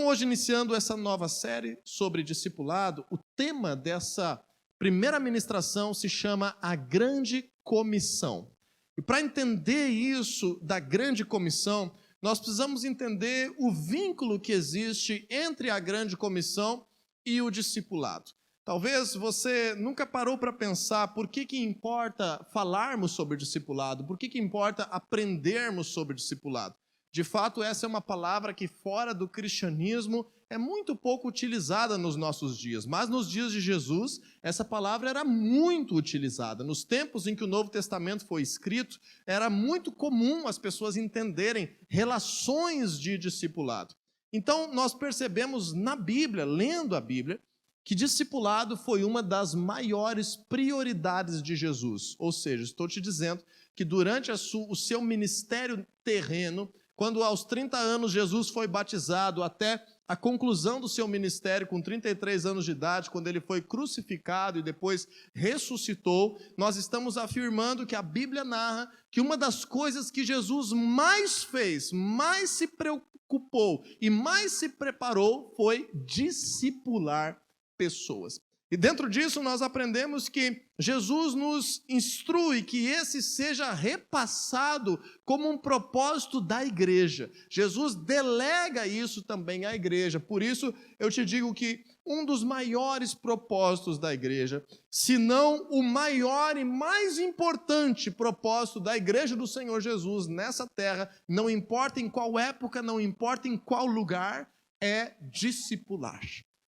Então, hoje, iniciando essa nova série sobre discipulado, o tema dessa primeira ministração se chama A Grande Comissão. E para entender isso da Grande Comissão, nós precisamos entender o vínculo que existe entre a Grande Comissão e o discipulado. Talvez você nunca parou para pensar por que importa falarmos sobre discipulado, por que importa aprendermos sobre discipulado. De fato, essa é uma palavra que fora do cristianismo é muito pouco utilizada nos nossos dias, mas nos dias de Jesus, essa palavra era muito utilizada. Nos tempos em que o Novo Testamento foi escrito, era muito comum as pessoas entenderem relações de discipulado. Então, nós percebemos na Bíblia, lendo a Bíblia, que discipulado foi uma das maiores prioridades de Jesus. Ou seja, estou te dizendo que durante o seu ministério terreno, quando aos 30 anos Jesus foi batizado, até a conclusão do seu ministério, com 33 anos de idade, quando ele foi crucificado e depois ressuscitou, nós estamos afirmando que a Bíblia narra que uma das coisas que Jesus mais fez, mais se preocupou e mais se preparou foi discipular pessoas. E dentro disso nós aprendemos que Jesus nos instrui que esse seja repassado como um propósito da igreja. Jesus delega isso também à igreja. Por isso eu te digo que um dos maiores propósitos da igreja, se não o maior e mais importante propósito da igreja do Senhor Jesus nessa terra, não importa em qual época, não importa em qual lugar, é discipular.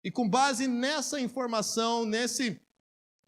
E com base nessa informação, nesse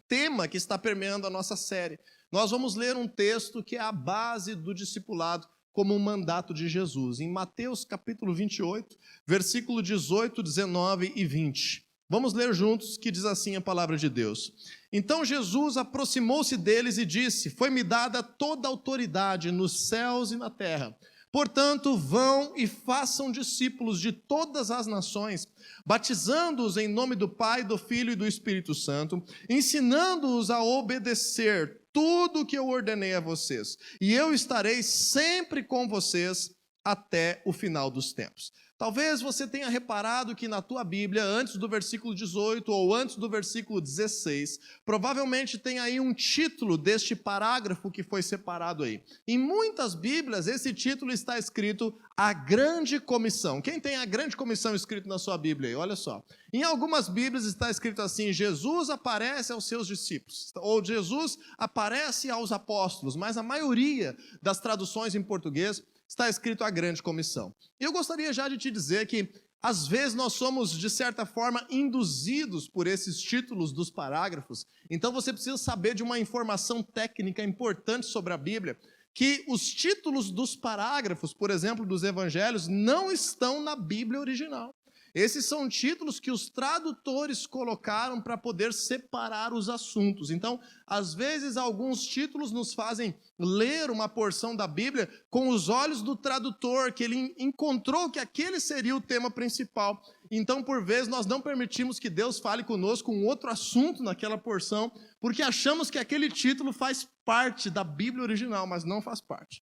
tema que está permeando a nossa série, nós vamos ler um texto que é a base do discipulado como um mandato de Jesus. Em Mateus capítulo 28, versículo 18, 19 e 20. Vamos ler juntos, que diz assim a palavra de Deus. Então Jesus aproximou-se deles e disse: Foi-me dada toda a autoridade nos céus e na terra. Portanto, vão e façam discípulos de todas as nações, batizando-os em nome do Pai, do Filho e do Espírito Santo, ensinando-os a obedecer tudo o que eu ordenei a vocês. E eu estarei sempre com vocês até o final dos tempos. Talvez você tenha reparado que na tua Bíblia, antes do versículo 18 ou antes do versículo 16, provavelmente tem aí um título deste parágrafo que foi separado aí. Em muitas Bíblias, esse título está escrito A Grande Comissão. Quem tem a Grande Comissão escrito na sua Bíblia aí? Olha só. Em algumas Bíblias está escrito assim: Jesus aparece aos seus discípulos, ou Jesus aparece aos apóstolos, mas a maioria das traduções em português está escrito a Grande Comissão. E eu gostaria já de te dizer que, às vezes, nós somos, de certa forma, induzidos por esses títulos dos parágrafos. Então, você precisa saber de uma informação técnica importante sobre a Bíblia, que os títulos dos parágrafos, por exemplo, dos evangelhos, não estão na Bíblia original. Esses são títulos que os tradutores colocaram para poder separar os assuntos. Então, às vezes, alguns títulos nos fazem ler uma porção da Bíblia com os olhos do tradutor, que ele encontrou que aquele seria o tema principal. Então, por vezes, nós não permitimos que Deus fale conosco um outro assunto naquela porção, porque achamos que aquele título faz parte da Bíblia original, mas não faz parte.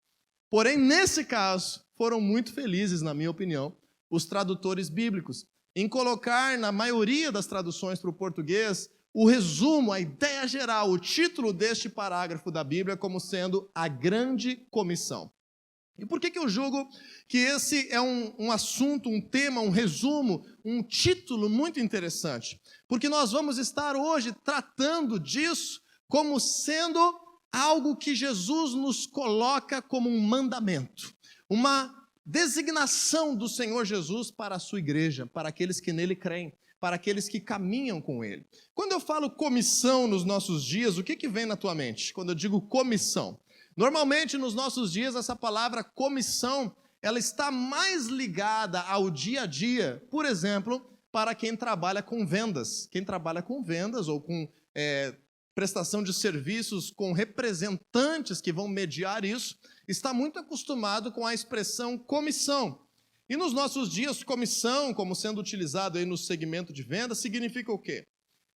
Porém, nesse caso, foram muito felizes, na minha opinião, os tradutores bíblicos, em colocar na maioria das traduções para o português o resumo, a ideia geral, o título deste parágrafo da Bíblia como sendo a Grande Comissão. E por que eu julgo que esse é um assunto, um tema, um resumo, um título muito interessante? Porque nós vamos estar hoje tratando disso como sendo algo que Jesus nos coloca como um mandamento, uma designação do Senhor Jesus para a sua igreja, para aqueles que nele creem, para aqueles que caminham com ele. Quando eu falo comissão nos nossos dias, o que vem na tua mente quando eu digo comissão? Normalmente nos nossos dias essa palavra comissão, ela está mais ligada ao dia a dia, por exemplo, para quem trabalha com vendas. Quem trabalha com vendas ou com prestação de serviços com representantes que vão mediar isso, está muito acostumado com a expressão comissão. E nos nossos dias, comissão, como sendo utilizado aí no segmento de venda, significa o quê?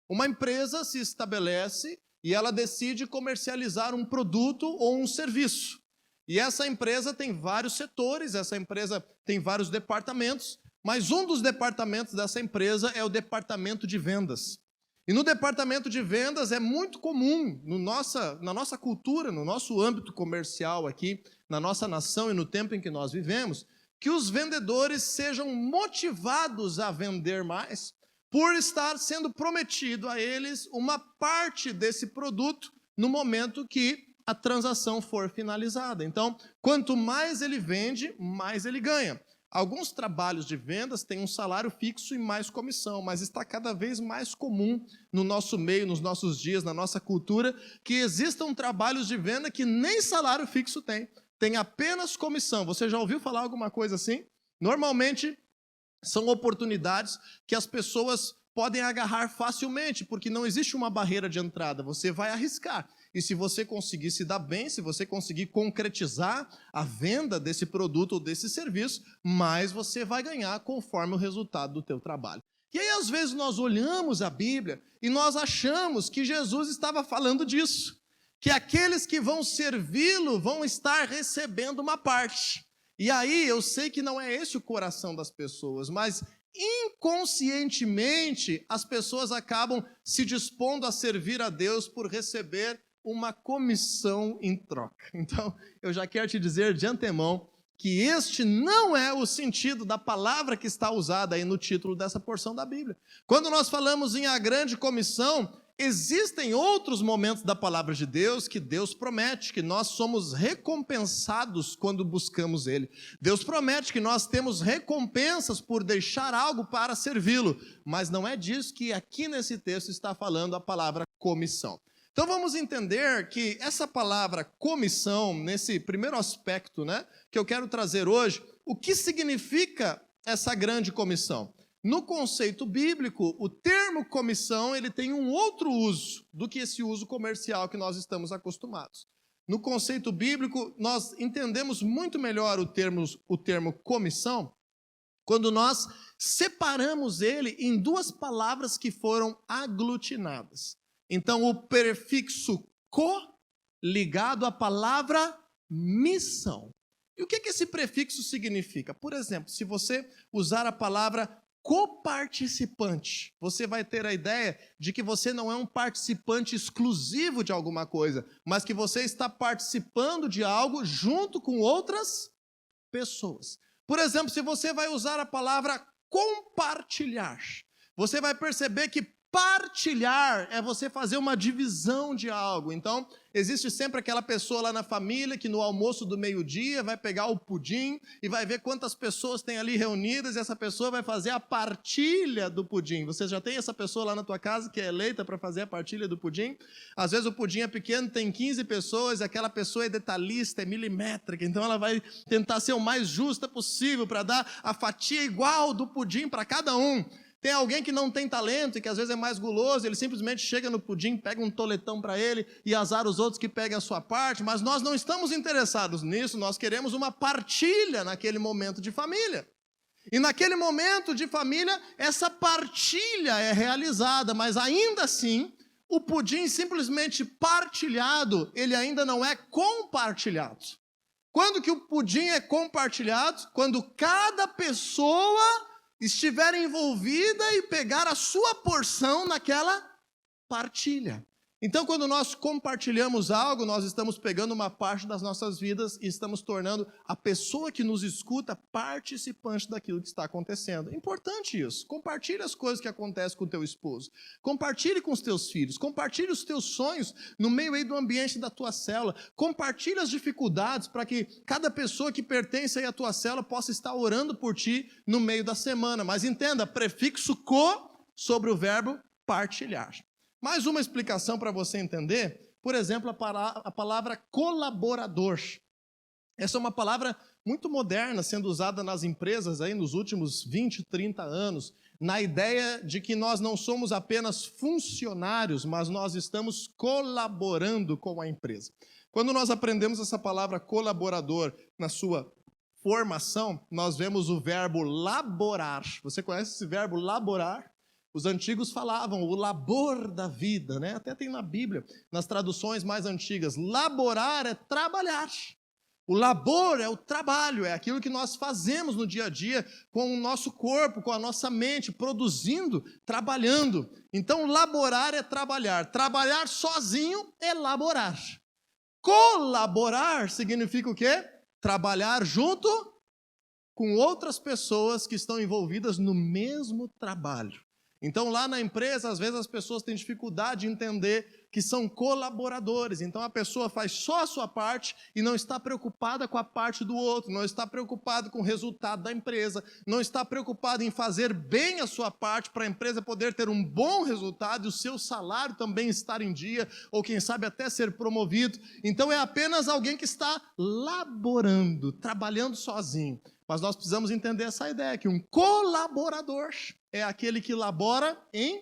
Uma empresa se estabelece e ela decide comercializar um produto ou um serviço. E essa empresa tem vários setores, essa empresa tem vários departamentos, mas um dos departamentos dessa empresa é o departamento de vendas. E no departamento de vendas é muito comum, na nossa cultura, no nosso âmbito comercial aqui, na nossa nação e no tempo em que nós vivemos, que os vendedores sejam motivados a vender mais por estar sendo prometido a eles uma parte desse produto no momento que a transação for finalizada. Então, quanto mais ele vende, mais ele ganha. Alguns trabalhos de vendas têm um salário fixo e mais comissão, mas está cada vez mais comum no nosso meio, nos nossos dias, na nossa cultura, que existam trabalhos de venda que nem salário fixo tem apenas comissão. Você já ouviu falar alguma coisa assim? Normalmente, são oportunidades que as pessoas podem agarrar facilmente, porque não existe uma barreira de entrada, você vai arriscar. E se você conseguir se dar bem, se você conseguir concretizar a venda desse produto ou desse serviço, mais você vai ganhar conforme o resultado do teu trabalho. E aí, às vezes, nós olhamos a Bíblia e nós achamos que Jesus estava falando disso, que aqueles que vão servi-lo vão estar recebendo uma parte. E aí, eu sei que não é esse o coração das pessoas, mas inconscientemente as pessoas acabam se dispondo a servir a Deus por receber uma comissão em troca. Então, eu já quero te dizer de antemão que este não é o sentido da palavra que está usada aí no título dessa porção da Bíblia. Quando nós falamos em a grande comissão, existem outros momentos da palavra de Deus que Deus promete que nós somos recompensados quando buscamos Ele. Deus promete que nós temos recompensas por deixar algo para servi-lo, mas não é disso que aqui nesse texto está falando a palavra comissão. Então vamos entender que essa palavra comissão, nesse primeiro aspecto, que eu quero trazer hoje, o que significa essa grande comissão? No conceito bíblico, o termo comissão ele tem um outro uso do que esse uso comercial que nós estamos acostumados. No conceito bíblico, nós entendemos muito melhor o termo comissão quando nós separamos ele em duas palavras que foram aglutinadas. Então, o prefixo co ligado à palavra missão. E o que esse prefixo significa? Por exemplo, se você usar a palavra coparticipante, você vai ter a ideia de que você não é um participante exclusivo de alguma coisa, mas que você está participando de algo junto com outras pessoas. Por exemplo, se você vai usar a palavra compartilhar, você vai perceber que partilhar é você fazer uma divisão de algo. Então, existe sempre aquela pessoa lá na família que no almoço do meio-dia vai pegar o pudim e vai ver quantas pessoas tem ali reunidas e essa pessoa vai fazer a partilha do pudim. Você já tem essa pessoa lá na tua casa que é eleita para fazer a partilha do pudim? Às vezes o pudim é pequeno, tem 15 pessoas e aquela pessoa é detalhista, é milimétrica, então ela vai tentar ser o mais justa possível para dar a fatia igual do pudim para cada um. Tem alguém que não tem talento e que às vezes é mais guloso, ele simplesmente chega no pudim, pega um toletão para ele e azar os outros que peguem a sua parte, mas nós não estamos interessados nisso, nós queremos uma partilha naquele momento de família. E naquele momento de família, essa partilha é realizada, mas ainda assim, o pudim simplesmente partilhado, ele ainda não é compartilhado. Quando que o pudim é compartilhado? Quando cada pessoa estiver envolvida e pegar a sua porção naquela partilha. Então, quando nós compartilhamos algo, nós estamos pegando uma parte das nossas vidas e estamos tornando a pessoa que nos escuta participante daquilo que está acontecendo. É importante isso. Compartilhe as coisas que acontecem com o teu esposo. Compartilhe com os teus filhos. Compartilhe os teus sonhos no meio aí do ambiente da tua célula. Compartilhe as dificuldades para que cada pessoa que pertence aí à tua célula possa estar orando por ti no meio da semana. Mas entenda, prefixo co sobre o verbo partilhar. Mais uma explicação para você entender, por exemplo, a palavra colaborador. Essa é uma palavra muito moderna, sendo usada nas empresas aí nos últimos 20, 30 anos, na ideia de que nós não somos apenas funcionários, mas nós estamos colaborando com a empresa. Quando nós aprendemos essa palavra colaborador na sua formação, nós vemos o verbo laborar. Você conhece esse verbo laborar? Os antigos falavam o labor da vida, Até tem na Bíblia, nas traduções mais antigas. Laborar é trabalhar. O labor é o trabalho, é aquilo que nós fazemos no dia a dia com o nosso corpo, com a nossa mente, produzindo, trabalhando. Então, laborar é trabalhar. Trabalhar sozinho é laborar. Colaborar significa o quê? Trabalhar junto com outras pessoas que estão envolvidas no mesmo trabalho. Então, lá na empresa, às vezes as pessoas têm dificuldade de entender que são colaboradores. Então, a pessoa faz só a sua parte e não está preocupada com a parte do outro, não está preocupada com o resultado da empresa, não está preocupada em fazer bem a sua parte para a empresa poder ter um bom resultado e o seu salário também estar em dia, ou quem sabe até ser promovido. Então, é apenas alguém que está laborando, trabalhando sozinho. Mas nós precisamos entender essa ideia, que um colaborador é aquele que labora em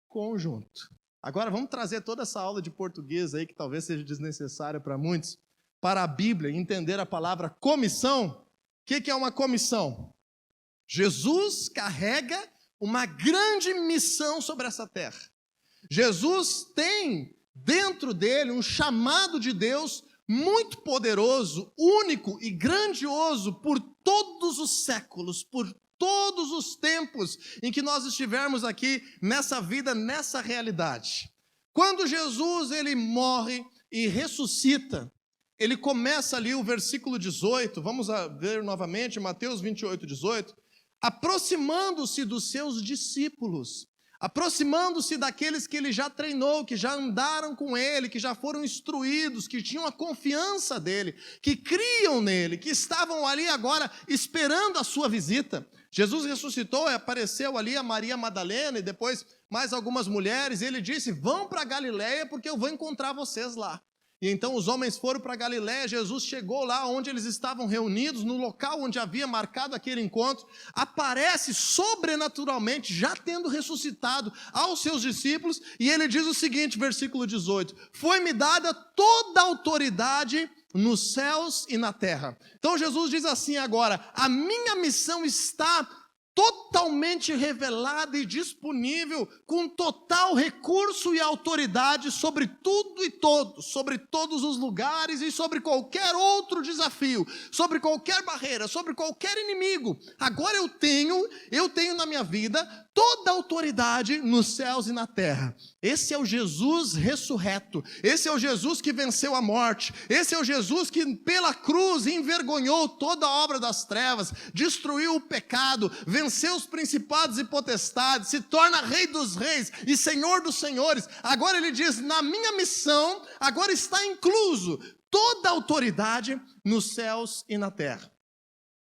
conjunto. Agora vamos trazer toda essa aula de português aí, que talvez seja desnecessária para muitos, para a Bíblia, entender a palavra comissão. O que é uma comissão? Jesus carrega uma grande missão sobre essa terra. Jesus tem dentro dele um chamado de Deus muito poderoso, único e grandioso por todos os séculos, por todos os tempos em que nós estivermos aqui nessa vida, nessa realidade. Quando Jesus ele morre e ressuscita, ele começa ali o versículo 18, vamos ver novamente, Mateus 28, 18, aproximando-se dos seus discípulos, aproximando-se daqueles que ele já treinou, que já andaram com ele, que já foram instruídos, que tinham a confiança dele, que criam nele, que estavam ali agora esperando a sua visita. Jesus ressuscitou e apareceu ali a Maria Madalena e depois mais algumas mulheres, e ele disse, vão para Galileia porque eu vou encontrar vocês lá. E então os homens foram para Galileia, Jesus chegou lá onde eles estavam reunidos, no local onde havia marcado aquele encontro, aparece sobrenaturalmente, já tendo ressuscitado aos seus discípulos, e ele diz o seguinte, versículo 18, foi-me dada toda a autoridade nos céus e na terra. Então Jesus diz assim agora, a minha missão está totalmente revelada e disponível, com total recurso e autoridade sobre tudo e todos, sobre todos os lugares e sobre qualquer outro desafio, sobre qualquer barreira, sobre qualquer inimigo. Agora eu tenho na minha vida toda a autoridade nos céus e na terra. Esse é o Jesus ressurreto, esse é o Jesus que venceu a morte, esse é o Jesus que pela cruz envergonhou toda a obra das trevas, destruiu o pecado, venceu os principados e potestades, se torna Rei dos reis e Senhor dos senhores. Agora ele diz, na minha missão, agora está incluso toda a autoridade nos céus e na terra.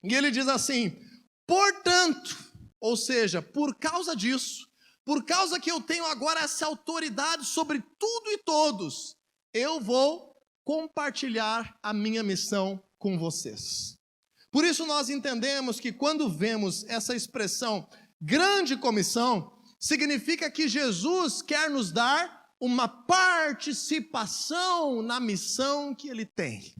E ele diz assim, portanto, ou seja, por causa disso, por causa que eu tenho agora essa autoridade sobre tudo e todos, eu vou compartilhar a minha missão com vocês. Por isso nós entendemos que quando vemos essa expressão grande comissão, significa que Jesus quer nos dar uma participação na missão que ele tem.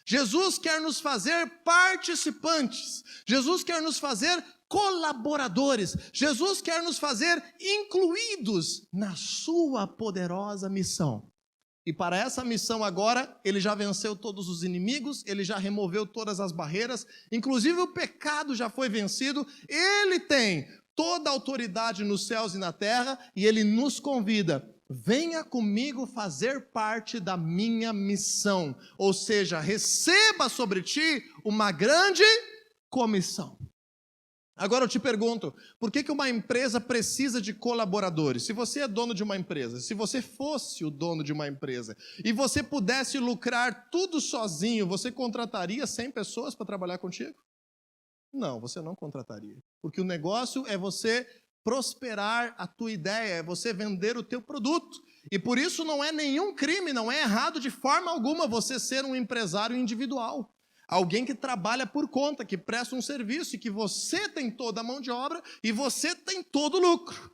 Jesus quer nos fazer participantes, Jesus quer nos fazer colaboradores, Jesus quer nos fazer incluídos na sua poderosa missão. E para essa missão agora, ele já venceu todos os inimigos, ele já removeu todas as barreiras, inclusive o pecado já foi vencido, ele tem toda a autoridade nos céus e na terra, e ele nos convida, venha comigo fazer parte da minha missão, ou seja, receba sobre ti uma grande comissão. Agora eu te pergunto, por que uma empresa precisa de colaboradores? Se você é dono de uma empresa, se você fosse o dono de uma empresa e você pudesse lucrar tudo sozinho, você contrataria 100 pessoas para trabalhar contigo? Não, você não contrataria. Porque o negócio é você prosperar a tua ideia, é você vender o teu produto. E por isso não é nenhum crime, não é errado de forma alguma você ser um empresário individual. Alguém que trabalha por conta, que presta um serviço e que você tem toda a mão de obra e você tem todo o lucro.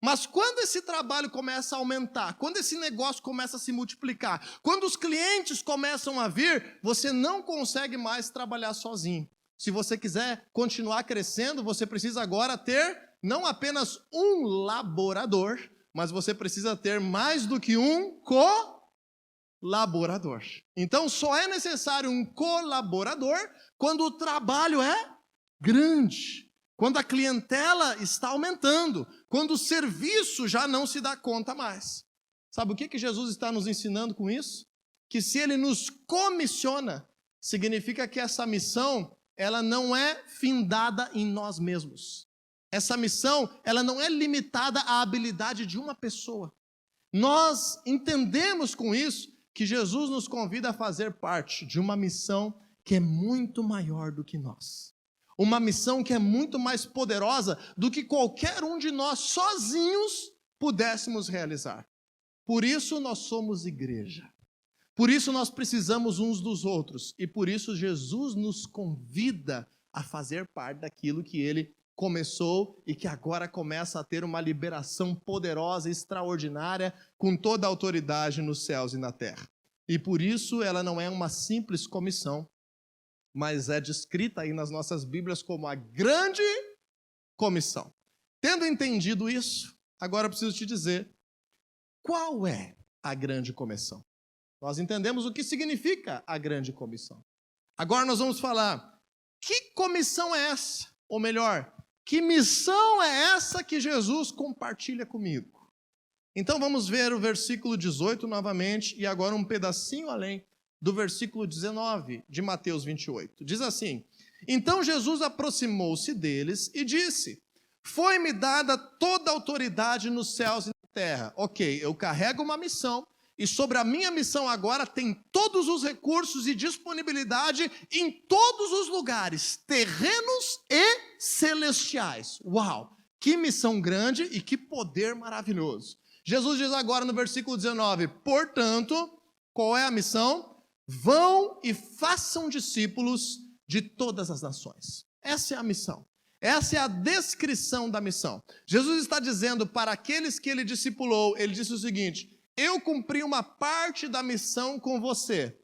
Mas quando esse trabalho começa a aumentar, quando esse negócio começa a se multiplicar, quando os clientes começam a vir, você não consegue mais trabalhar sozinho. Se você quiser continuar crescendo, você precisa agora ter não apenas um laborador, mas você precisa ter mais do que um colaborador. Então, só é necessário um colaborador quando o trabalho é grande, quando a clientela está aumentando, quando o serviço já não se dá conta mais. Sabe o que Jesus está nos ensinando com isso? Que se Ele nos comissiona, significa que essa missão, ela não é findada em nós mesmos. Essa missão, ela não é limitada à habilidade de uma pessoa. Nós entendemos com isso que Jesus nos convida a fazer parte de uma missão que é muito maior do que nós. Uma missão que é muito mais poderosa do que qualquer um de nós sozinhos pudéssemos realizar. Por isso nós somos igreja. Por isso nós precisamos uns dos outros. E por isso Jesus nos convida a fazer parte daquilo que Ele começou e que agora começa a ter uma liberação poderosa, extraordinária, com toda a autoridade nos céus e na terra. E por isso ela não é uma simples comissão, mas é descrita aí nas nossas Bíblias como a grande comissão. Tendo entendido isso, agora eu preciso te dizer qual é a grande comissão. Nós entendemos o que significa a grande comissão. Agora nós vamos falar, que comissão é essa? Ou melhor, que missão é essa que Jesus compartilha comigo? Então vamos ver o versículo 18 novamente e agora um pedacinho além do versículo 19 de Mateus 28. Diz assim: então Jesus aproximou-se deles e disse: foi-me dada toda a autoridade nos céus e na terra. Ok, eu carrego uma missão e sobre a minha missão agora tem todos os recursos e disponibilidade em todos os lugares, terrenos e celestiais. Uau, que missão grande e que poder maravilhoso. Jesus diz agora no versículo 19, portanto, qual é a missão? Vão e façam discípulos de todas as nações. Essa é a missão. Essa é a descrição da missão. Jesus está dizendo para aqueles que Ele discipulou, Ele disse o seguinte: eu cumpri uma parte da missão com você.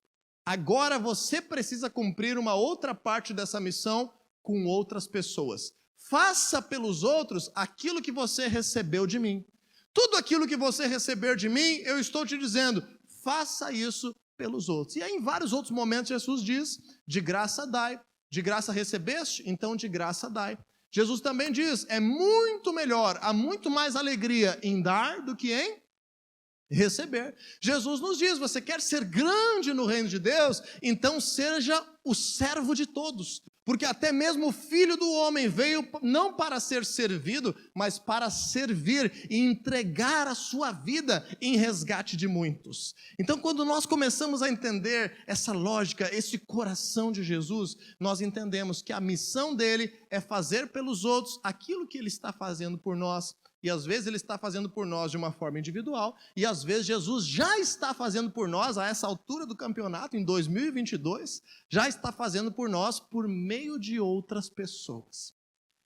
Agora você precisa cumprir uma outra parte dessa missão com outras pessoas. Faça pelos outros aquilo que você recebeu de mim. Tudo aquilo que você receber de mim, eu estou te dizendo, faça isso pelos outros. E aí em vários outros momentos Jesus diz, de graça dai, de graça recebeste, então de graça dai. Jesus também diz, é muito melhor, há muito mais alegria em dar do que em receber. Jesus nos diz, você quer ser grande no reino de Deus? Então seja o servo de todos. Porque até mesmo o Filho do Homem veio não para ser servido, mas para servir e entregar a sua vida em resgate de muitos. Então, quando nós começamos a entender essa lógica, esse coração de Jesus, nós entendemos que a missão dele é fazer pelos outros aquilo que ele está fazendo por nós. E às vezes ele está fazendo por nós de uma forma individual, e às vezes Jesus já está fazendo por nós, a essa altura do campeonato, em 2022, já está fazendo por nós por meio de outras pessoas.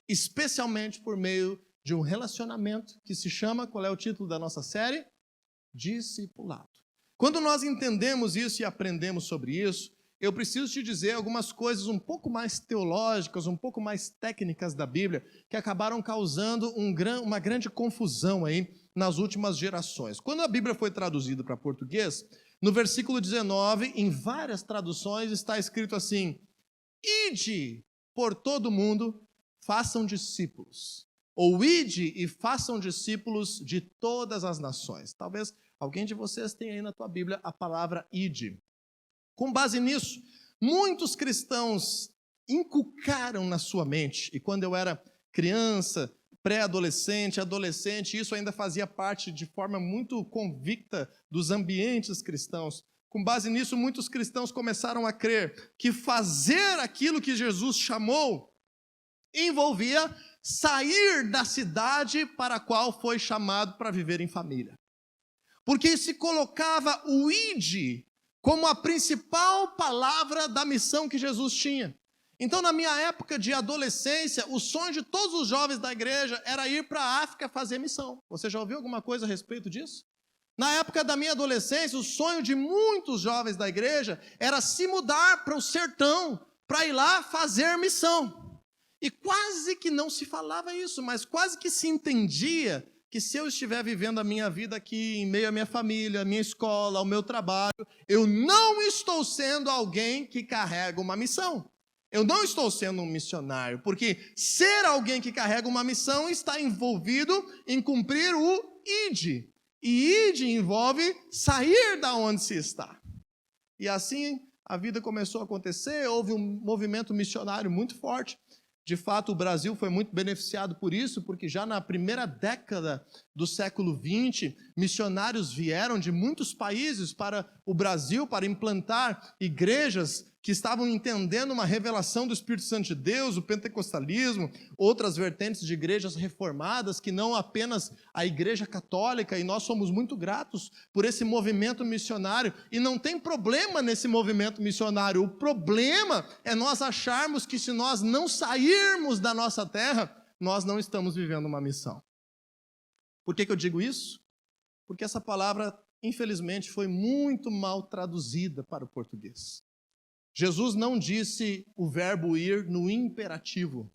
Especialmente por meio de um relacionamento que se chama, qual é o título da nossa série? Discipulado. Quando nós entendemos isso e aprendemos sobre isso, eu preciso te dizer algumas coisas um pouco mais teológicas, um pouco mais técnicas da Bíblia, que acabaram causando uma grande confusão aí nas últimas gerações. Quando a Bíblia foi traduzida para português, no versículo 19, em várias traduções, está escrito assim: ide por todo mundo, façam discípulos. Ou ide e façam discípulos de todas as nações. Talvez alguém de vocês tenha aí na tua Bíblia a palavra ide. Com base nisso, muitos cristãos inculcaram na sua mente, e quando eu era criança, pré-adolescente, adolescente, isso ainda fazia parte de forma muito convicta dos ambientes cristãos. Com base nisso, muitos cristãos começaram a crer que fazer aquilo que Jesus chamou envolvia sair da cidade para a qual foi chamado para viver em família. Porque se colocava o ide como a principal palavra da missão que Jesus tinha. Então, na minha época de adolescência, o sonho de todos os jovens da igreja era ir para a África fazer missão. Você já ouviu alguma coisa a respeito disso? Na época da minha adolescência, o sonho de muitos jovens da igreja era se mudar para o sertão, para ir lá fazer missão. E quase que não se falava isso, mas quase que se entendia que se eu estiver vivendo a minha vida aqui, em meio à minha família, à minha escola, ao meu trabalho, eu não estou sendo alguém que carrega uma missão. Eu não estou sendo um missionário, porque ser alguém que carrega uma missão está envolvido em cumprir o ID. E ID envolve sair da onde se está. E assim a vida começou a acontecer, houve um movimento missionário muito forte. De fato, o Brasil foi muito beneficiado por isso, porque já na primeira década do século XX, missionários vieram de muitos países para o Brasil para implantar igrejas que estavam entendendo uma revelação do Espírito Santo de Deus, o pentecostalismo, outras vertentes de igrejas reformadas, que não apenas a igreja católica, e nós somos muito gratos por esse movimento missionário, e não tem problema nesse movimento missionário, o problema é nós acharmos que se nós não sairmos da nossa terra, nós não estamos vivendo uma missão. Por que eu digo isso? Porque essa palavra, infelizmente, foi muito mal traduzida para o português. Jesus não disse o verbo ir no imperativo.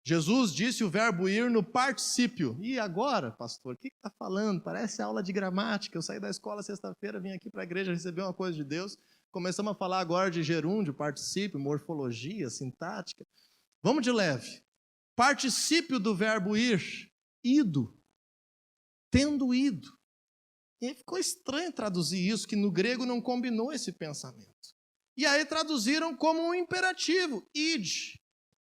Jesus disse o verbo ir no particípio. E agora, pastor, o que está falando? Parece aula de gramática. Eu saí da escola sexta-feira, vim aqui para a igreja receber uma coisa de Deus. Começamos a falar agora de gerúndio, particípio, morfologia, sintática. Vamos de leve. Particípio do verbo ir, ido. Tendo ido. E aí ficou estranho traduzir isso, que no grego não combinou esse pensamento. E aí traduziram como um imperativo, ide.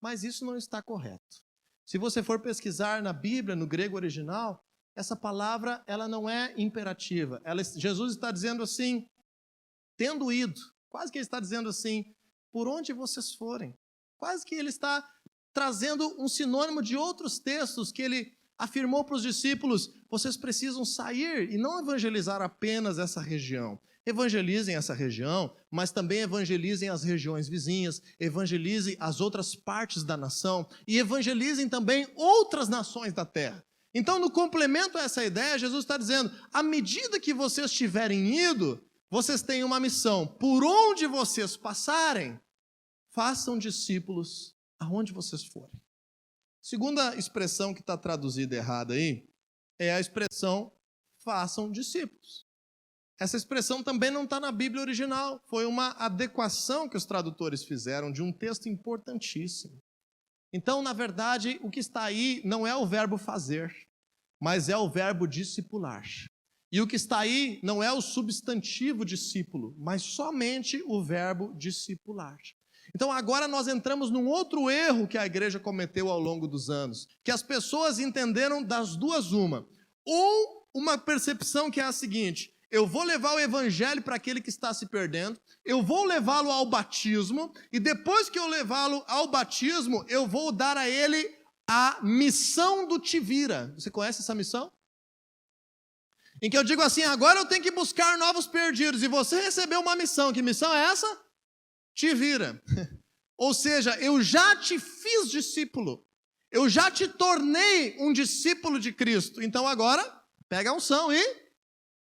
Mas isso não está correto. Se você for pesquisar na Bíblia, no grego original, essa palavra ela não é imperativa. Jesus está dizendo assim, tendo ido. Quase que ele está dizendo assim, por onde vocês forem. Quase que ele está trazendo um sinônimo de outros textos que ele afirmou para os discípulos, vocês precisam sair e não evangelizar apenas essa região. Evangelizem essa região, mas também evangelizem as regiões vizinhas, evangelizem as outras partes da nação e evangelizem também outras nações da terra. Então, no complemento a essa ideia, Jesus está dizendo, à medida que vocês tiverem ido, vocês têm uma missão. Por onde vocês passarem, façam discípulos aonde vocês forem. Segunda expressão que está traduzida errada aí, é a expressão façam discípulos. Essa expressão também não está na Bíblia original. Foi uma adequação que os tradutores fizeram de um texto importantíssimo. Então, na verdade, o que está aí não é o verbo fazer, mas é o verbo discipular. E o que está aí não é o substantivo discípulo, mas somente o verbo discipular. Então, agora nós entramos num outro erro que a igreja cometeu ao longo dos anos, que as pessoas entenderam das duas uma. Ou uma percepção que é a seguinte, eu vou levar o evangelho para aquele que está se perdendo, eu vou levá-lo ao batismo, e depois que eu levá-lo ao batismo, eu vou dar a ele a missão do te vira. Você conhece essa missão? Em que eu digo assim, agora eu tenho que buscar novos perdidos, e você recebeu uma missão. Que missão é essa? Te vira. Ou seja, eu já te fiz discípulo, eu já te tornei um discípulo de Cristo, então agora pega a unção e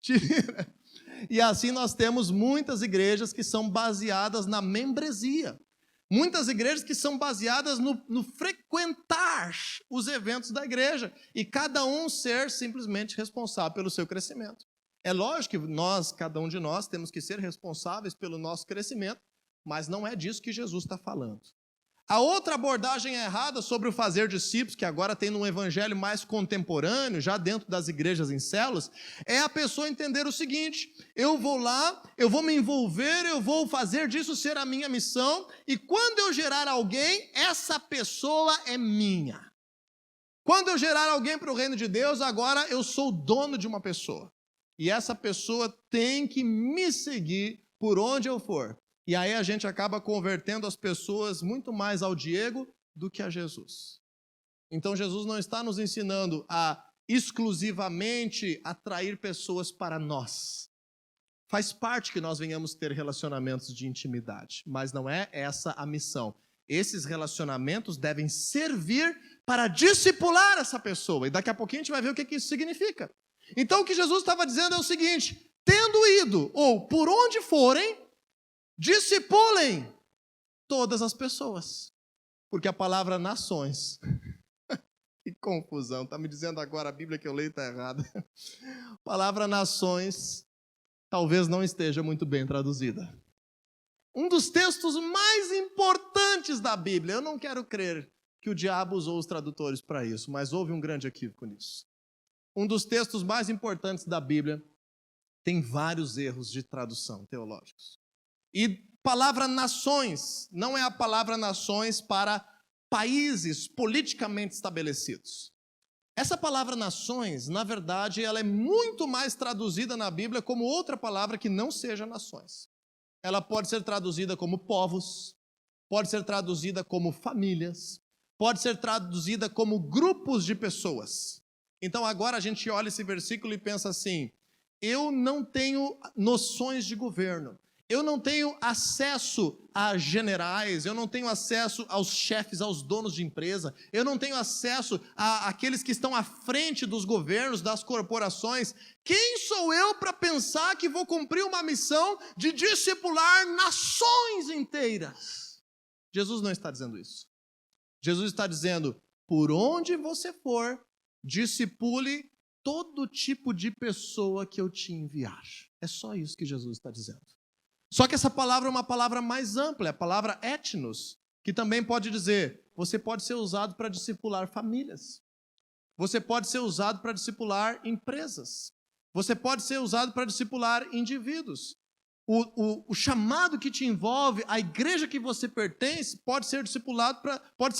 te vira. E assim nós temos muitas igrejas que são baseadas na membresia, muitas igrejas que são baseadas no frequentar os eventos da igreja, e cada um ser simplesmente responsável pelo seu crescimento. É lógico que nós, cada um de nós, temos que ser responsáveis pelo nosso crescimento, mas não é disso que Jesus está falando. A outra abordagem errada sobre o fazer discípulos, que agora tem num evangelho mais contemporâneo, já dentro das igrejas em células, é a pessoa entender o seguinte, eu vou lá, eu vou me envolver, eu vou fazer disso ser a minha missão, e quando eu gerar alguém, essa pessoa é minha. Quando eu gerar alguém para o reino de Deus, agora eu sou dono de uma pessoa. E essa pessoa tem que me seguir por onde eu for. E aí a gente acaba convertendo as pessoas muito mais ao Diego do que a Jesus. Então Jesus não está nos ensinando a exclusivamente atrair pessoas para nós. Faz parte que nós venhamos ter relacionamentos de intimidade, mas não é essa a missão. Esses relacionamentos devem servir para discipular essa pessoa. E daqui a pouquinho a gente vai ver o que isso significa. Então o que Jesus estava dizendo é o seguinte, tendo ido, ou por onde forem, discipulem todas as pessoas. Porque a palavra nações, Que confusão. Está me dizendo agora a Bíblia que eu leio está errada. A palavra nações talvez não esteja muito bem traduzida. Um dos textos mais importantes da Bíblia. Eu não quero crer que o diabo usou os tradutores para isso, mas houve um grande equívoco nisso. Um dos textos mais importantes da Bíblia tem vários erros de tradução teológicos. E palavra nações não é a palavra nações para países politicamente estabelecidos. Essa palavra nações, na verdade, ela é muito mais traduzida na Bíblia como outra palavra que não seja nações. Ela pode ser traduzida como povos, pode ser traduzida como famílias, pode ser traduzida como grupos de pessoas. Então agora a gente olha esse versículo e pensa assim: eu não tenho noções de governo, eu não tenho acesso a generais, eu não tenho acesso aos chefes, aos donos de empresa, eu não tenho acesso àqueles que estão à frente dos governos, das corporações. Quem sou eu para pensar que vou cumprir uma missão de discipular nações inteiras? Jesus não está dizendo isso. Jesus está dizendo: por onde você for, discipule todo tipo de pessoa que eu te enviar. É só isso que Jesus está dizendo. Só que essa palavra é uma palavra mais ampla, é a palavra etnos, que também pode dizer, você pode ser usado para discipular famílias. Você pode ser usado para discipular empresas. Você pode ser usado para discipular indivíduos. O chamado que te envolve, a igreja que você pertence, pode ser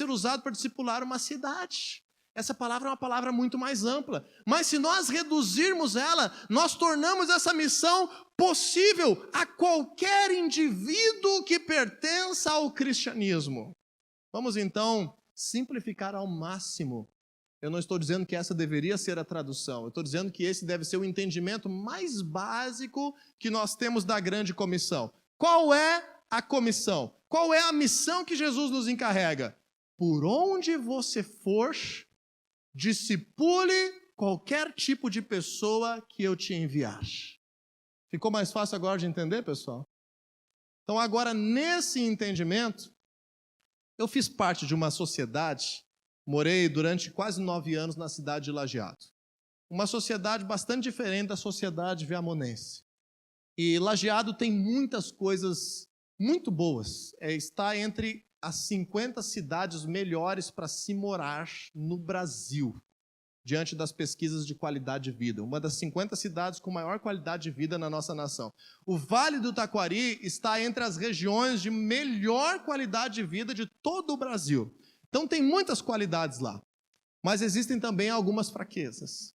usado para discipular uma cidade. Essa palavra é uma palavra muito mais ampla. Mas se nós reduzirmos ela, nós tornamos essa missão possível a qualquer indivíduo que pertença ao cristianismo. Vamos então simplificar ao máximo. Eu não estou dizendo que essa deveria ser a tradução. Eu estou dizendo que esse deve ser o entendimento mais básico que nós temos da grande comissão. Qual é a comissão? Qual é a missão que Jesus nos encarrega? Por onde você for, discipule qualquer tipo de pessoa que eu te enviar. Ficou mais fácil agora de entender, pessoal? Então agora, nesse entendimento, eu fiz parte de uma sociedade, morei durante quase 9 anos na cidade de Lajeado. Uma sociedade bastante diferente da sociedade viamonense. E Lajeado tem muitas coisas muito boas. Está entre as 50 cidades melhores para se morar no Brasil, diante das pesquisas de qualidade de vida. Uma das 50 cidades com maior qualidade de vida na nossa nação. O Vale do Taquari está entre as regiões de melhor qualidade de vida de todo o Brasil. Então tem muitas qualidades lá, mas existem também algumas fraquezas.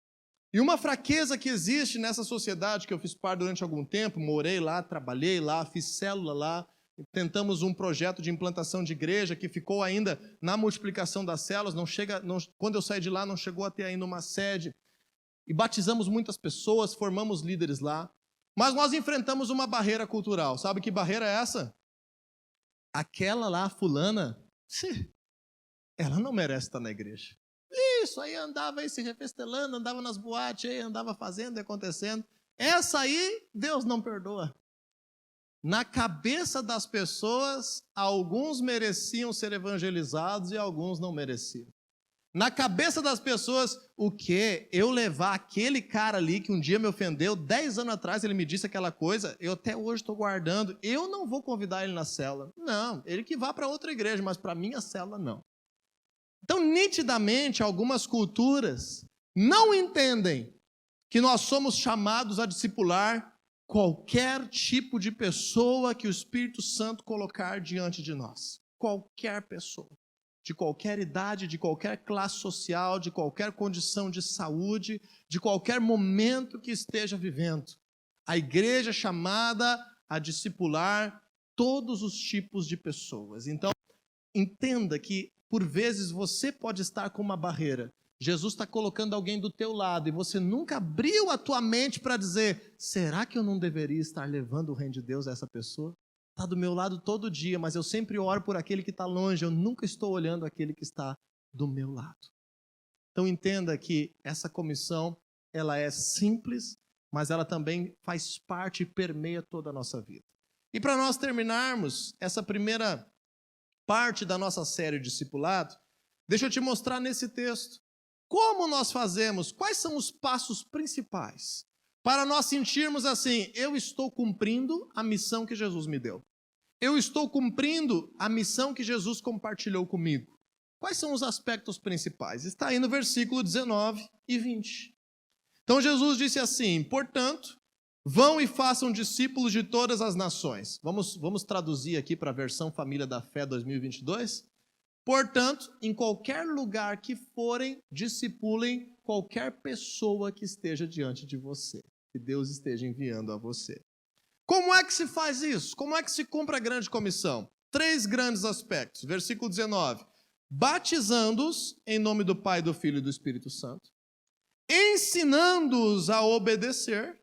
E uma fraqueza que existe nessa sociedade que eu fiz parte durante algum tempo, morei lá, trabalhei lá, fiz célula lá, tentamos um projeto de implantação de igreja que ficou ainda na multiplicação das células, quando eu saí de lá não chegou a ter ainda uma sede, e batizamos muitas pessoas, formamos líderes lá, mas nós enfrentamos uma barreira cultural. Sabe que barreira é essa? Aquela lá, fulana, ela não merece estar na igreja. Isso, aí andava aí se refestelando, andava nas boates, aí andava fazendo e acontecendo. Essa aí, Deus não perdoa. Na cabeça das pessoas, alguns mereciam ser evangelizados e alguns não mereciam. Na cabeça das pessoas, o quê? Eu levar aquele cara ali que um dia me ofendeu, 10 anos atrás ele me disse aquela coisa, eu até hoje estou guardando, eu não vou convidar ele na célula. Não, ele que vá para outra igreja, mas para minha célula não. Então, nitidamente, algumas culturas não entendem que nós somos chamados a discipular qualquer tipo de pessoa que o Espírito Santo colocar diante de nós. Qualquer pessoa. De qualquer idade, de qualquer classe social, de qualquer condição de saúde, de qualquer momento que esteja vivendo. A igreja é chamada a discipular todos os tipos de pessoas. Então, entenda que, por vezes, você pode estar com uma barreira. Jesus está colocando alguém do teu lado e você nunca abriu a tua mente para dizer, será que eu não deveria estar levando o reino de Deus a essa pessoa? Está do meu lado todo dia, mas eu sempre oro por aquele que está longe, eu nunca estou olhando aquele que está do meu lado. Então entenda que essa comissão, ela é simples, mas ela também faz parte e permeia toda a nossa vida. E para nós terminarmos essa primeira parte da nossa série de discipulado, deixa eu te mostrar nesse texto. como nós fazemos? Quais são os passos principais para nós sentirmos assim, eu estou cumprindo a missão que Jesus me deu. Eu estou cumprindo a missão que Jesus compartilhou comigo. Quais são os aspectos principais? Está aí no versículo 19 e 20. Então Jesus disse assim, portanto, vão e façam discípulos de todas as nações. Vamos traduzir aqui para a versão Família da Fé 2022? Portanto, em qualquer lugar que forem, discipulem qualquer pessoa que esteja diante de você, que Deus esteja enviando a você. Como é que se faz isso? Como é que se cumpre a grande comissão? 3 grandes aspectos. Versículo 19. Batizando-os em nome do Pai, do Filho e do Espírito Santo, ensinando-os a obedecer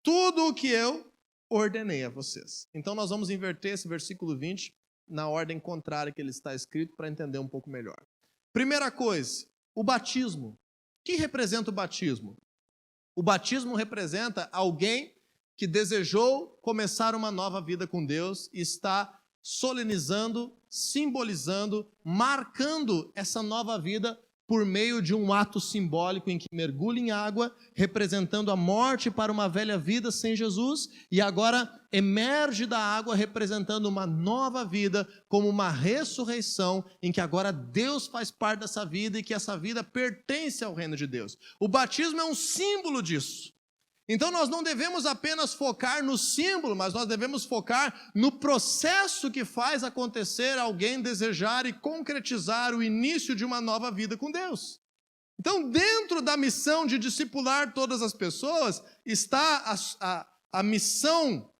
tudo o que eu ordenei a vocês. Então nós vamos inverter esse versículo 20 na ordem contrária que ele está escrito para entender um pouco melhor. Primeira coisa, o batismo. O que representa o batismo? O batismo representa alguém que desejou começar uma nova vida com Deus e está solenizando, simbolizando, marcando essa nova vida por meio de um ato simbólico em que mergulha em água, representando a morte para uma velha vida sem Jesus, e agora emerge da água representando uma nova vida, como uma ressurreição, em que agora Deus faz parte dessa vida e que essa vida pertence ao reino de Deus. O batismo é um símbolo disso. Então nós não devemos apenas focar no símbolo, mas nós devemos focar no processo que faz acontecer alguém desejar e concretizar o início de uma nova vida com Deus. Então, dentro da missão de discipular todas as pessoas, está a missão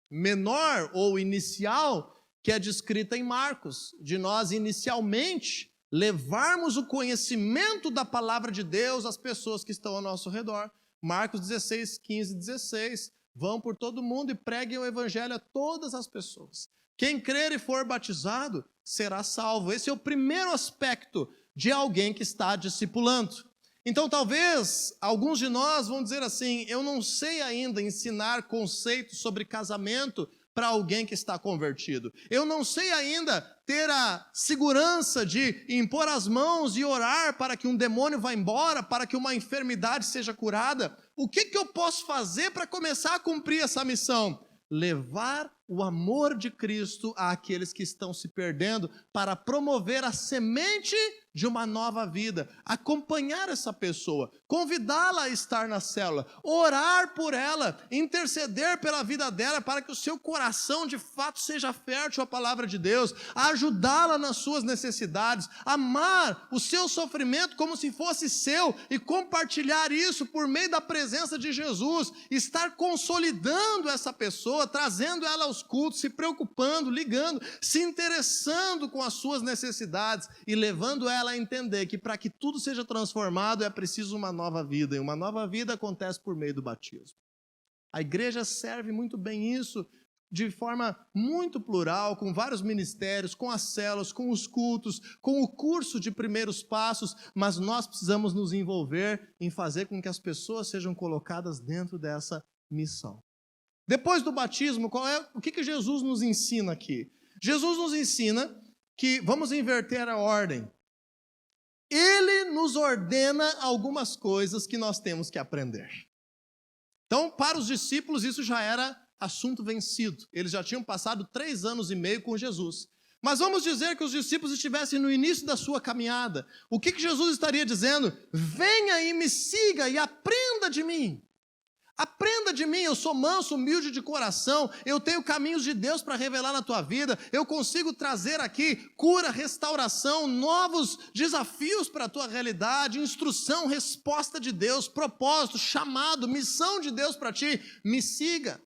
menor ou inicial, que é descrita em Marcos, de nós inicialmente levarmos o conhecimento da palavra de Deus às pessoas que estão ao nosso redor. Marcos 16, 15 e 16, vão por todo mundo e preguem o evangelho a todas as pessoas. Quem crer e for batizado será salvo. Esse é o primeiro aspecto de alguém que está discipulando. Então talvez alguns de nós vão dizer assim, eu não sei ainda ensinar conceitos sobre casamento para alguém que está convertido. Eu não sei ainda ter a segurança de impor as mãos e orar para que um demônio vá embora, para que uma enfermidade seja curada. O que eu posso fazer para começar a cumprir essa missão? Levar o amor de Cristo àqueles que estão se perdendo para promover a semente de uma nova vida, acompanhar essa pessoa, convidá-la a estar na célula, orar por ela, interceder pela vida dela para que o seu coração de fato seja fértil à palavra de Deus, ajudá-la nas suas necessidades, amar o seu sofrimento como se fosse seu e compartilhar isso por meio da presença de Jesus, estar consolidando essa pessoa, trazendo ela aos cultos, se preocupando, ligando, se interessando com as suas necessidades e levando ela a entender que para que tudo seja transformado é preciso uma nova vida, e uma nova vida acontece por meio do batismo. A igreja serve muito bem isso, de forma muito plural, com vários ministérios, com as células, com os cultos, com o curso de primeiros passos, mas nós precisamos nos envolver em fazer com que as pessoas sejam colocadas dentro dessa missão. Depois do batismo, o que Jesus nos ensina aqui? Jesus nos ensina que, vamos inverter a ordem, Ele nos ordena algumas coisas que nós temos que aprender. Então, para os discípulos, isso já era assunto vencido. Eles já tinham passado 3 anos e meio com Jesus. Mas vamos dizer que os discípulos estivessem no início da sua caminhada. O que Jesus estaria dizendo? Venha e me siga e aprenda de mim. Aprenda de mim, eu sou manso, humilde de coração, eu tenho caminhos de Deus para revelar na tua vida, eu consigo trazer aqui cura, restauração, novos desafios para a tua realidade, instrução, resposta de Deus, propósito, chamado, missão de Deus para ti, me siga.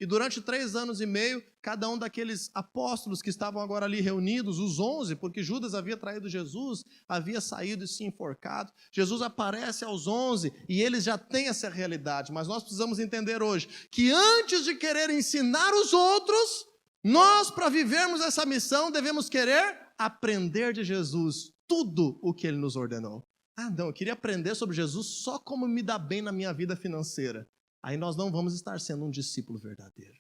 E durante 3 anos e meio, cada um daqueles apóstolos que estavam agora ali reunidos, os 11, porque Judas havia traído Jesus, havia saído e se enforcado. Jesus aparece aos 11 e eles já têm essa realidade. Mas nós precisamos entender hoje que antes de querer ensinar os outros, nós, para vivermos essa missão, devemos querer aprender de Jesus tudo o que Ele nos ordenou. Ah, não, eu queria aprender sobre Jesus só como me dá bem na minha vida financeira. Aí nós não vamos estar sendo um discípulo verdadeiro.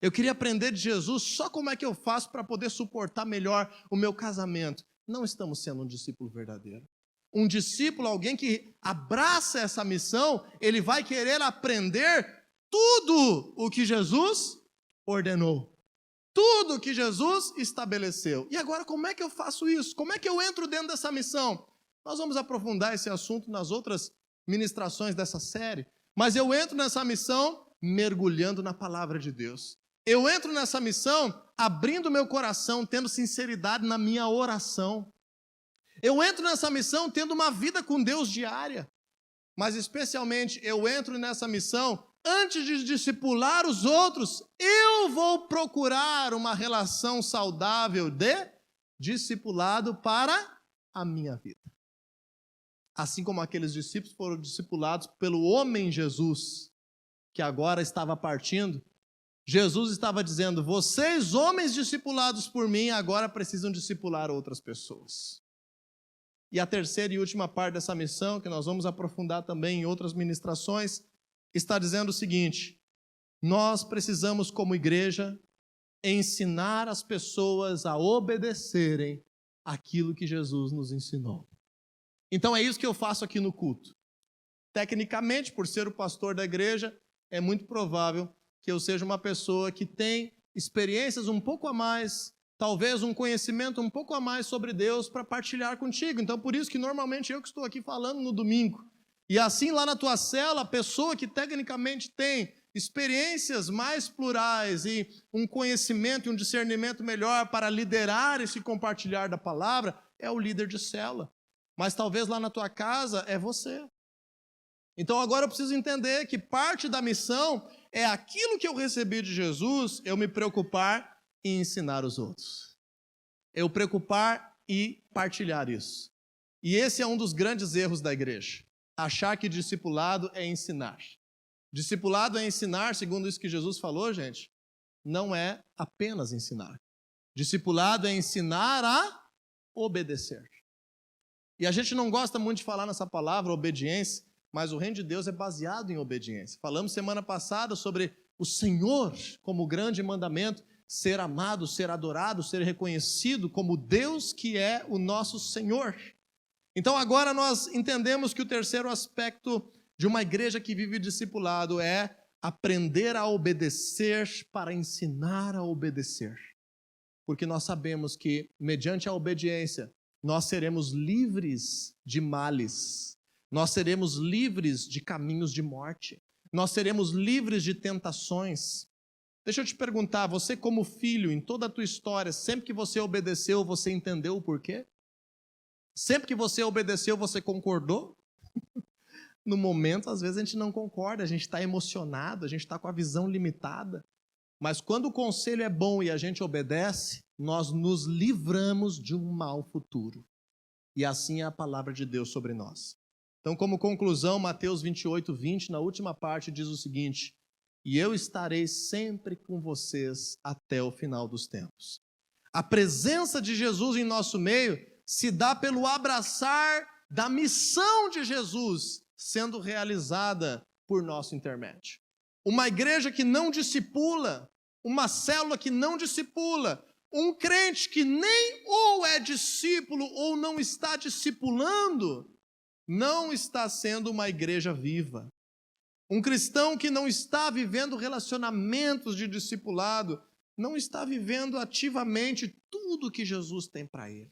Eu queria aprender de Jesus só como é que eu faço para poder suportar melhor o meu casamento. Não estamos sendo um discípulo verdadeiro. Um discípulo, alguém que abraça essa missão, ele vai querer aprender tudo o que Jesus ordenou. Tudo o que Jesus estabeleceu. E agora, como é que eu faço isso? Como é que eu entro dentro dessa missão? Nós vamos aprofundar esse assunto nas outras ministrações dessa série. Mas eu entro nessa missão mergulhando na palavra de Deus. Eu entro nessa missão abrindo meu coração, tendo sinceridade na minha oração. Eu entro nessa missão tendo uma vida com Deus diária. Mas especialmente eu entro nessa missão antes de discipular os outros, eu vou procurar uma relação saudável de discipulado para a minha vida. Assim como aqueles discípulos foram discipulados pelo homem Jesus, que agora estava partindo, Jesus estava dizendo: vocês, homens discipulados por mim, agora precisam discipular outras pessoas. E a terceira e última parte dessa missão, que nós vamos aprofundar também em outras ministrações, está dizendo o seguinte: nós precisamos, como igreja, ensinar as pessoas a obedecerem aquilo que Jesus nos ensinou. Então é isso que eu faço aqui no culto. Tecnicamente, por ser o pastor da igreja, é muito provável que eu seja uma pessoa que tem experiências um pouco a mais, talvez um conhecimento um pouco a mais sobre Deus para partilhar contigo. Então, por isso que normalmente eu que estou aqui falando no domingo. E assim lá na tua cela, a pessoa que tecnicamente tem experiências mais plurais e um conhecimento e um discernimento melhor para liderar esse compartilhar da palavra, é o líder de cela. Mas talvez lá na tua casa é você. Então agora eu preciso entender que parte da missão é aquilo que eu recebi de Jesus, eu me preocupar em ensinar os outros. Eu preocupar e partilhar isso. E esse é um dos grandes erros da igreja. Achar que discipulado é ensinar. Discipulado é ensinar, segundo isso que Jesus falou, gente, não é apenas ensinar. Discipulado é ensinar a obedecer. E a gente não gosta muito de falar nessa palavra, obediência, mas o reino de Deus é baseado em obediência. Falamos semana passada sobre o Senhor como grande mandamento, ser amado, ser adorado, ser reconhecido como Deus que é o nosso Senhor. Então agora nós entendemos que o terceiro aspecto de uma igreja que vive discipulado é aprender a obedecer para ensinar a obedecer. Porque nós sabemos que, mediante a obediência, nós seremos livres de males, nós seremos livres de caminhos de morte, nós seremos livres de tentações. Deixa eu te perguntar, você como filho, em toda a tua história, sempre que você obedeceu, você entendeu o porquê? Sempre que você obedeceu, você concordou? No momento, às vezes a gente não concorda, a gente está emocionado, a gente está com a visão limitada. Mas quando o conselho é bom e a gente obedece, nós nos livramos de um mau futuro. E assim é a palavra de Deus sobre nós. Então, como conclusão, Mateus 28:20, na última parte, diz o seguinte: e eu estarei sempre com vocês até o final dos tempos. A presença de Jesus em nosso meio se dá pelo abraçar da missão de Jesus sendo realizada por nosso intermédio. Uma igreja que não discipula, uma célula que não discipula, um crente que nem ou é discípulo ou não está discipulando, não está sendo uma igreja viva. Um cristão que não está vivendo relacionamentos de discipulado, não está vivendo ativamente tudo que Jesus tem para ele.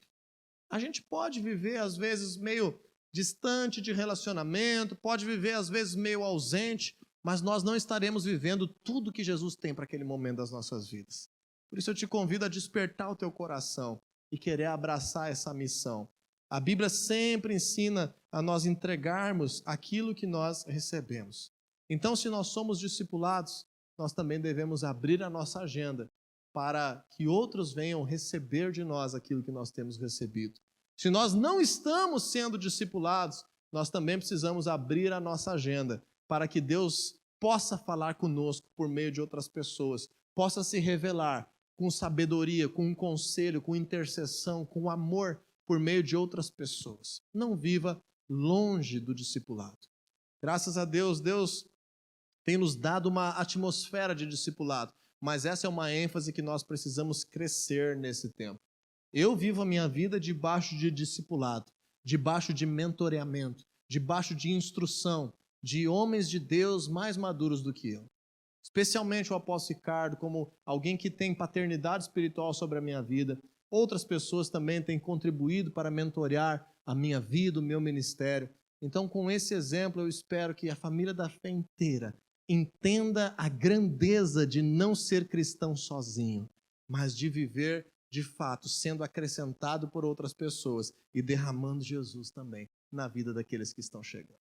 A gente pode viver, às vezes, meio distante de relacionamento, pode viver, às vezes, meio ausente, mas nós não estaremos vivendo tudo que Jesus tem para aquele momento das nossas vidas. Por isso eu te convido a despertar o teu coração e querer abraçar essa missão. A Bíblia sempre ensina a nós entregarmos aquilo que nós recebemos. Então, se nós somos discipulados, nós também devemos abrir a nossa agenda para que outros venham receber de nós aquilo que nós temos recebido. Se nós não estamos sendo discipulados, nós também precisamos abrir a nossa agenda para que Deus possa falar conosco por meio de outras pessoas, possa se revelar com sabedoria, com um conselho, com intercessão, com amor por meio de outras pessoas. Não viva longe do discipulado. Graças a Deus, Deus tem nos dado uma atmosfera de discipulado, mas essa é uma ênfase que nós precisamos crescer nesse tempo. Eu vivo a minha vida debaixo de discipulado, debaixo de mentoreamento, debaixo de instrução, de homens de Deus mais maduros do que eu. Especialmente o apóstolo Ricardo, como alguém que tem paternidade espiritual sobre a minha vida. Outras pessoas também têm contribuído para mentorear a minha vida, o meu ministério. Então, com esse exemplo, eu espero que a família da fé inteira entenda a grandeza de não ser cristão sozinho, mas de viver, de fato, sendo acrescentado por outras pessoas e derramando Jesus também na vida daqueles que estão chegando.